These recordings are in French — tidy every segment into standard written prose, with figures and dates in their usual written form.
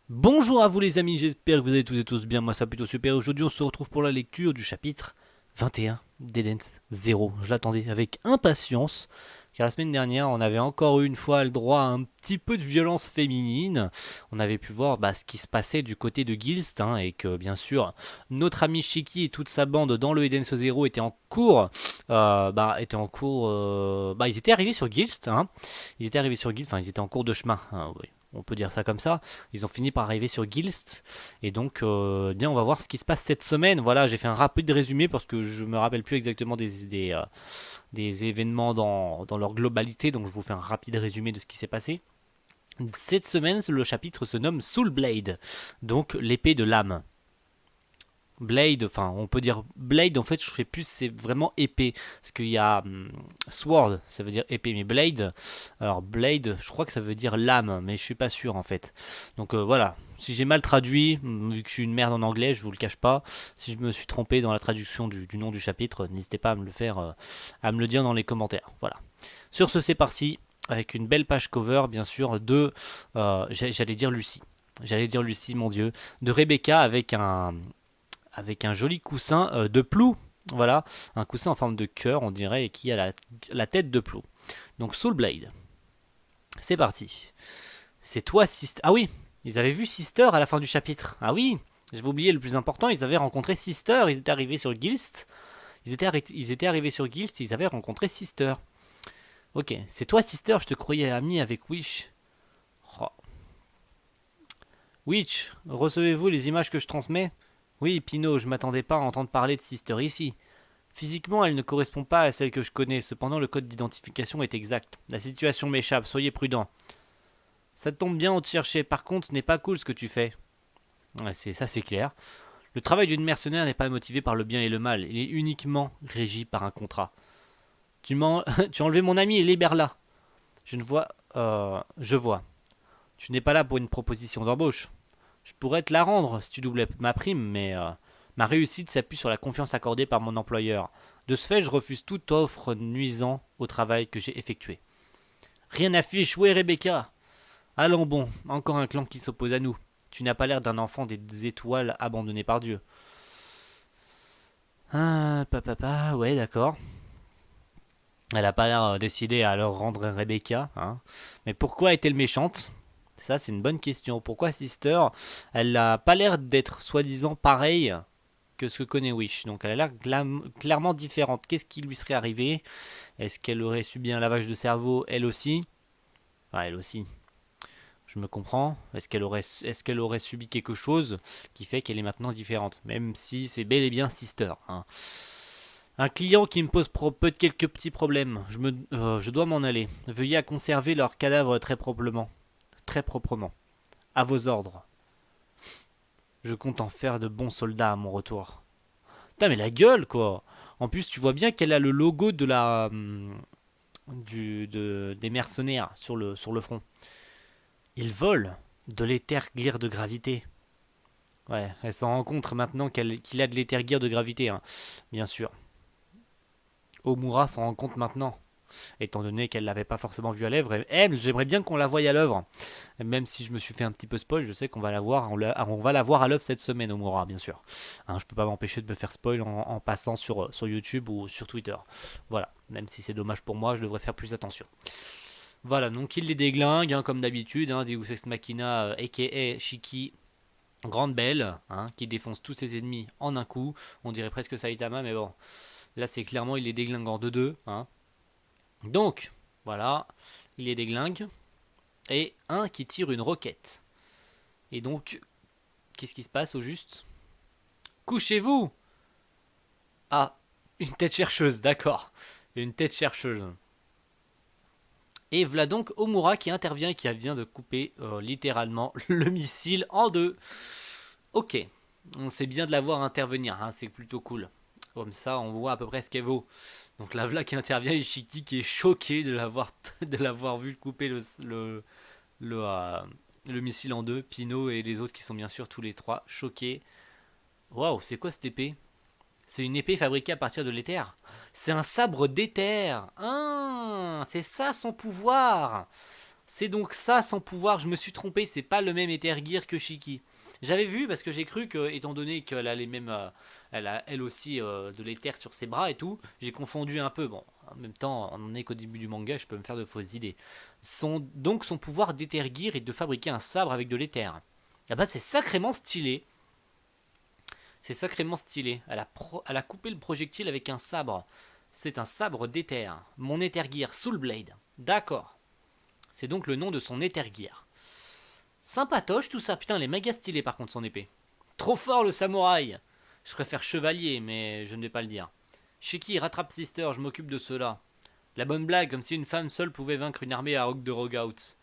Bonjour à vous les amis, j'espère que vous allez tous et tous bien, moi ça va plutôt super. Aujourd'hui on se retrouve pour la lecture du chapitre 21 d'Eden's Zero. Je l'attendais avec impatience, car la semaine dernière on avait encore une fois le droit à un petit peu de violence féminine. On avait pu voir ce qui se passait du côté de Gilst, et que bien sûr notre ami Shiki et toute sa bande dans le Eden's Zero étaient en cours. Ils étaient arrivés sur Gilst, Ils étaient arrivés sur Gilst, enfin ils étaient en cours de chemin, oui. On peut dire ça comme ça. Ils ont fini par arriver sur Gilst. Et donc, bien, on va voir ce qui se passe cette semaine. Voilà, j'ai fait un rapide résumé parce que je me rappelle plus exactement des événements dans leur globalité. Donc, je vous fais un rapide résumé de ce qui s'est passé. Cette semaine, le chapitre se nomme Soul Blade, donc l'épée de l'âme. Blade, enfin on peut dire Blade, en fait je fais plus, c'est vraiment épée, parce qu'il y a Sword, ça veut dire épée, mais Blade, alors Blade je crois que ça veut dire lame, mais je suis pas sûr en fait. Donc voilà, si j'ai mal traduit, vu que je suis une merde en anglais, je vous le cache pas, si je me suis trompé dans la traduction du nom du chapitre, n'hésitez pas à me le faire, à me le dire dans les commentaires, voilà. Sur ce c'est parti, avec une belle page cover bien sûr de, j'allais dire Lucie. J'allais dire Lucie, mon dieu, de Rebecca avec un joli coussin de plou. Voilà, un coussin en forme de cœur, on dirait, et qui a la tête de plou. Donc Soul Blade. C'est parti. C'est toi, Sister. Ah oui, ils avaient vu Sister à la fin du chapitre. Ah oui, je vais oublier le plus important, ils avaient rencontré Sister, ils étaient arrivés sur Gilst. Ils étaient arrivés sur Gilst, ils avaient rencontré Sister. Ok, c'est toi, Sister, je te croyais ami avec Wish. Oh. Witch, recevez-vous les images que je transmets? Oui, Pino, je m'attendais pas à entendre parler de Sister ici. Physiquement, elle ne correspond pas à celle que je connais, cependant le code d'identification est exact. La situation m'échappe, soyez prudent. Ça tombe bien, on te cherchait, par contre ce n'est pas cool ce que tu fais. Ouais, c'est clair. Le travail d'une mercenaire n'est pas motivé par le bien et le mal, il est uniquement régi par un contrat. Tu as enlevé mon ami et libère-la. Je ne vois... je vois. Tu n'es pas là pour une proposition d'embauche. Je pourrais te la rendre si tu doublais ma prime, mais ma réussite s'appuie sur la confiance accordée par mon employeur. De ce fait, je refuse toute offre nuisant au travail que j'ai effectué. Rien n'affiche, où est Rebecca? Allons bon, encore un clan qui s'oppose à nous. Tu n'as pas l'air d'un enfant des étoiles abandonné par Dieu. Ah, papa, ouais, d'accord. Elle a pas l'air décidée à leur rendre Rebecca, hein. Mais pourquoi est-elle méchante? Ça, c'est une bonne question. Pourquoi Sister, elle a pas l'air d'être soi-disant pareille que ce que connaît Wish. Donc elle a l'air clairement différente. Qu'est-ce qui lui serait arrivé? Est-ce qu'elle aurait subi un lavage de cerveau elle aussi? Enfin, elle aussi. Je me comprends. Est-ce qu'elle aurait subi quelque chose qui fait qu'elle est maintenant différente? Même si c'est bel et bien Sister, hein. Un client qui me pose quelques petits problèmes. Je dois m'en aller. Veuillez à conserver leur cadavre très proprement. Très proprement. À vos ordres. Je compte en faire de bons soldats à mon retour. Putain, mais la gueule, quoi! En plus, tu vois bien qu'elle a le logo de des mercenaires sur le front. Ils volent de l'éther-gear de gravité. Ouais, elle s'en rend compte maintenant qu'il a de l'éther-gear de gravité, hein, bien sûr. Omura s'en rend compte maintenant, étant donné qu'elle l'avait pas forcément vue à l'œuvre. Et elle, j'aimerais bien qu'on la voie à l'œuvre. Même si je me suis fait un petit peu spoil, je sais qu'on va la voir, on va la voir à l'œuvre cette semaine, Omura, bien sûr. Hein, je peux pas m'empêcher de me faire spoil en passant sur YouTube ou sur Twitter. Voilà, même si c'est dommage pour moi, je devrais faire plus attention. Voilà, donc il les déglingue, comme d'habitude, Deus Ex Machina, a.k.a. Shiki, grande belle, qui défonce tous ses ennemis en un coup. On dirait presque Saitama, mais bon, là c'est clairement, il les déglingue en 2-2. Donc, voilà, il les déglingue. Et un qui tire une roquette. Et donc, qu'est-ce qui se passe au juste? Couchez-vous! Ah, une tête chercheuse, d'accord. Une tête chercheuse. Et voilà donc Omura qui intervient et qui vient de couper littéralement le missile en deux. Ok, on sait bien de la voir intervenir, c'est plutôt cool. Comme ça, on voit à peu près ce qu'elle vaut. Donc la Vla qui intervient, Ishiki qui est choqué de l'avoir de l'avoir vu couper le, euh, le missile en deux. Pino et les autres qui sont bien sûr tous les trois choqués. Waouh, c'est quoi cette épée? C'est une épée fabriquée à partir de l'éther. C'est un sabre d'éther. Ah, c'est ça son pouvoir. C'est donc ça son pouvoir, je me suis trompé, c'est pas le même Ether Gear que Shiki. J'avais vu parce que j'ai cru que, étant donné qu'elle a les mêmes, elle a elle aussi de l'éther sur ses bras et tout, j'ai confondu un peu. Bon, en même temps, on en est qu'au début du manga, je peux me faire de fausses idées. Donc son pouvoir d'Ether Gear est de fabriquer un sabre avec de l'éther. Ah bah c'est sacrément stylé. C'est sacrément stylé. Elle a coupé le projectile avec un sabre. C'est un sabre d'éther. Mon Ether Gear Soul Blade. D'accord. C'est donc le nom de son Ether Gear. Sympatoche tout ça, putain, elle est méga stylée par contre son épée. Trop fort le samouraï. Je préfère chevalier, mais je ne vais pas le dire. Shiki, rattrape Sister, je m'occupe de cela. La bonne blague, comme si une femme seule pouvait vaincre une armée à Rock de Rogouts.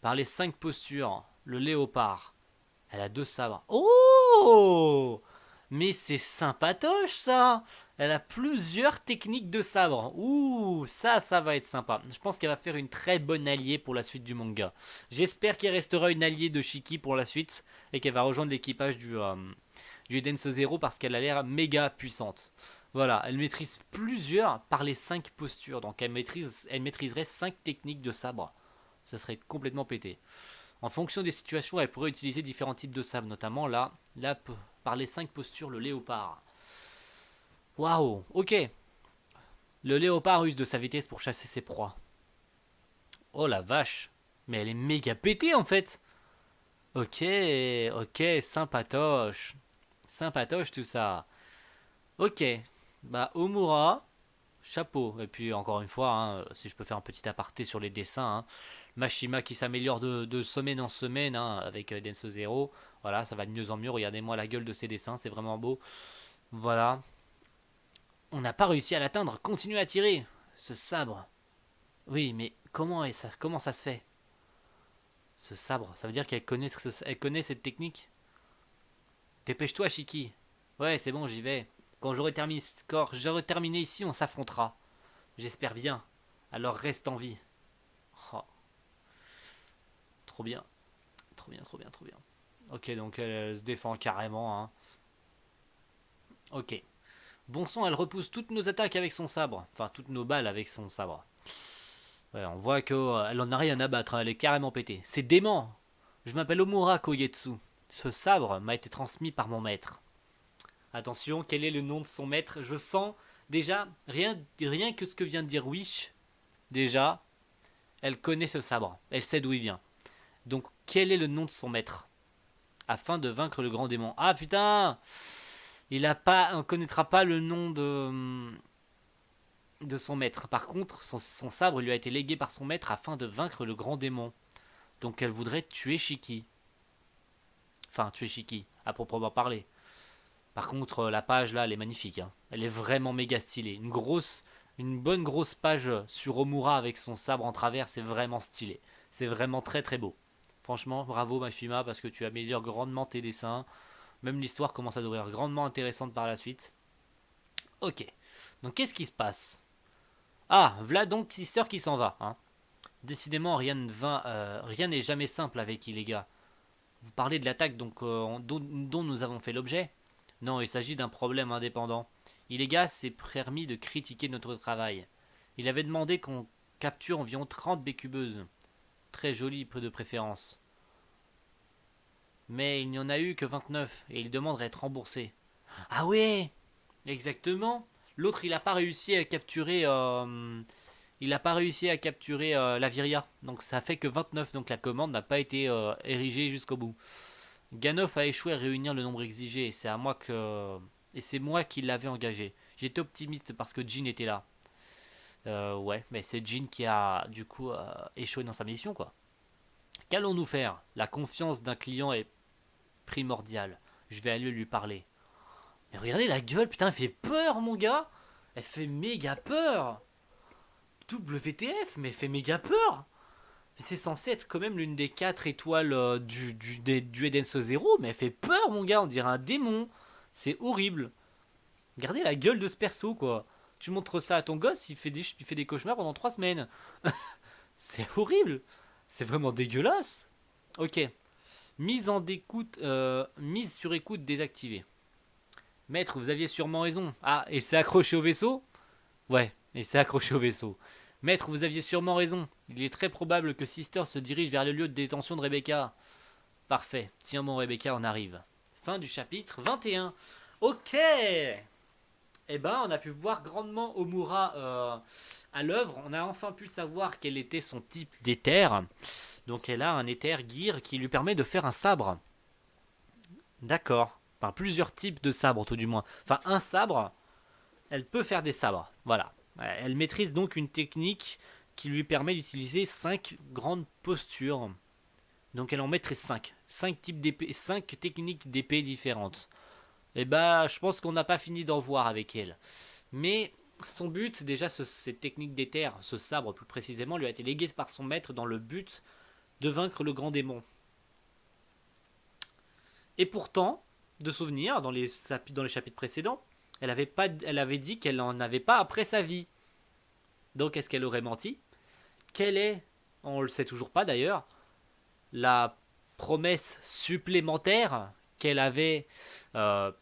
Par les 5 postures, le léopard. Elle a 2 sabres. Oh, mais c'est sympatoche ça. Elle a plusieurs techniques de sabre. Ouh, ça va être sympa. Je pense qu'elle va faire une très bonne alliée pour la suite du manga. J'espère qu'elle restera une alliée de Shiki pour la suite et qu'elle va rejoindre l'équipage du Dance Zero parce qu'elle a l'air méga puissante. Voilà, elle maîtrise plusieurs par les 5 postures. Donc elle maîtriserait 5 techniques de sabre. Ça serait complètement pété. En fonction des situations, elle pourrait utiliser différents types de sabre, notamment là par les 5 postures, le léopard. Waouh, ok. Le léopard use de sa vitesse pour chasser ses proies. Oh la vache. Mais elle est méga pétée en fait. Ok, ok, sympatoche. Sympatoche tout ça. Ok. Bah Omura, chapeau. Et puis encore une fois, hein, si je peux faire un petit aparté sur les dessins, hein, Mashima qui s'améliore de semaine en semaine hein, avec Dance Zero. Voilà, ça va de mieux en mieux. Regardez-moi la gueule de ses dessins, c'est vraiment beau. Voilà. On n'a pas réussi à l'atteindre. Continuez à tirer. Ce sabre. Oui, mais comment ça se fait? Ce sabre, ça veut dire elle connaît cette technique. Dépêche-toi, Shiki. Ouais, c'est bon, j'y vais. Quand j'aurai terminé ici, on s'affrontera. J'espère bien. Alors reste en vie. Oh, trop bien. Trop bien, trop bien, trop bien. Ok, donc elle se défend carrément. Hein. Ok. Bon sang, elle repousse toutes nos attaques avec son sabre. Enfin, toutes nos balles avec son sabre. Ouais, on voit qu'elle en a rien à battre. Hein, elle est carrément pétée. C'est dément. Je m'appelle Omura Kogetsu. Ce sabre m'a été transmis par mon maître. Attention, quel est le nom de son maître? Je sens déjà, rien que ce que vient de dire Wish, déjà, elle connaît ce sabre. Elle sait d'où il vient. Donc, quel est le nom de son maître? Afin de vaincre le grand démon. Ah putain! On connaîtra pas le nom de son maître. Par contre, son sabre lui a été légué par son maître afin de vaincre le grand démon. Donc elle voudrait tuer Shiki. Enfin, tuer Shiki, à proprement parler. Par contre, la page là, elle est magnifique. Hein. Elle est vraiment méga stylée. Une bonne grosse page sur Omura avec son sabre en travers, c'est vraiment stylé. C'est vraiment très très beau. Franchement, bravo Mashima parce que tu améliores grandement tes dessins. Même l'histoire commence à devenir grandement intéressante par la suite. Ok. Donc qu'est-ce qui se passe? Ah, voilà donc Sister qui s'en va. Hein. Décidément, rien n'est jamais simple avec les gars. Vous parlez de l'attaque dont nous avons fait l'objet? Non, il s'agit d'un problème indépendant. Iléga s'est permis de critiquer notre travail. Il avait demandé qu'on capture environ 30 bécubeuses. Très jolies, peu de préférence. Mais il n'y en a eu que 29 et il demande à être remboursé. Ah ouais, exactement. L'autre, il n'a pas réussi à capturer. Il n'a pas réussi à capturer la Viria. Donc ça fait que 29. Donc la commande n'a pas été érigée jusqu'au bout. Ganoff a échoué à réunir le nombre exigé et c'est moi qui l'avais engagé. J'étais optimiste parce que Jean était là. Ouais, mais c'est Jean qui a du coup échoué dans sa mission quoi. Qu'allons-nous faire? La confiance d'un client est primordiale. Je vais aller lui parler. Mais regardez la gueule, putain, elle fait peur mon gars. Elle fait méga peur. WTF, mais elle fait méga peur. C'est censé être quand même l'une des 4 étoiles du Edenso Zero, mais elle fait peur, mon gars, on dirait un démon. C'est horrible. Regardez la gueule de ce perso, quoi. Tu montres ça à ton gosse, il fait des cauchemars pendant 3 semaines. C'est horrible. C'est vraiment dégueulasse. Ok. Mise sur écoute désactivée. Maître, vous aviez sûrement raison. Ah, et c'est accroché au vaisseau? Ouais, et c'est accroché au vaisseau. Maître, vous aviez sûrement raison. Il est très probable que Sister se dirige vers le lieu de détention de Rebecca. Parfait. Tiens mon Rebecca, on arrive. Fin du chapitre 21. Ok. Eh ben, on a pu voir grandement Omura à l'œuvre. On a enfin pu savoir quel était son type d'éther. Donc elle a un éther gear qui lui permet de faire un sabre. D'accord. Enfin, plusieurs types de sabres tout du moins. Enfin, un sabre, elle peut faire des sabres. Voilà. Elle maîtrise donc une technique qui lui permet d'utiliser 5 grandes postures. Donc elle en maîtrise 5. 5 types d'épée, 5 techniques d'épée différentes. Et bah, je pense qu'on n'a pas fini d'en voir avec elle. Mais son but, déjà, cette technique d'éther, ce sabre plus précisément, lui a été légué par son maître dans le but de vaincre le grand démon. Et pourtant, de souvenir, dans les chapitres précédents, elle avait dit qu'elle n'en avait pas après sa vie. Donc est-ce qu'elle aurait menti? Quelle est, on le sait toujours pas d'ailleurs, la promesse supplémentaire qu'elle avait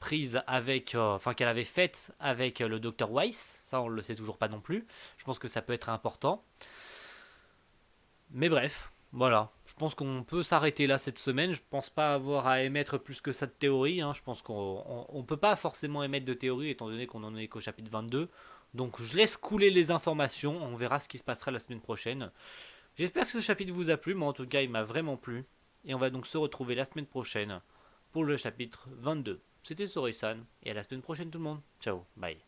prise avec, enfin qu'elle avait faite avec le docteur Weiss? Ça, on le sait toujours pas non plus. Je pense que ça peut être important. Mais bref, voilà. Je pense qu'on peut s'arrêter là cette semaine. Je pense pas avoir à émettre plus que ça de théorie, hein. Je pense qu'on peut pas forcément émettre de théorie étant donné qu'on en est qu'au chapitre 22. Donc je laisse couler les informations. On verra ce qui se passera la semaine prochaine. J'espère que ce chapitre vous a plu. Moi en tout cas il m'a vraiment plu. Et on va donc se retrouver la semaine prochaine pour le chapitre 22. C'était Sorisan. Et à la semaine prochaine tout le monde. Ciao. Bye.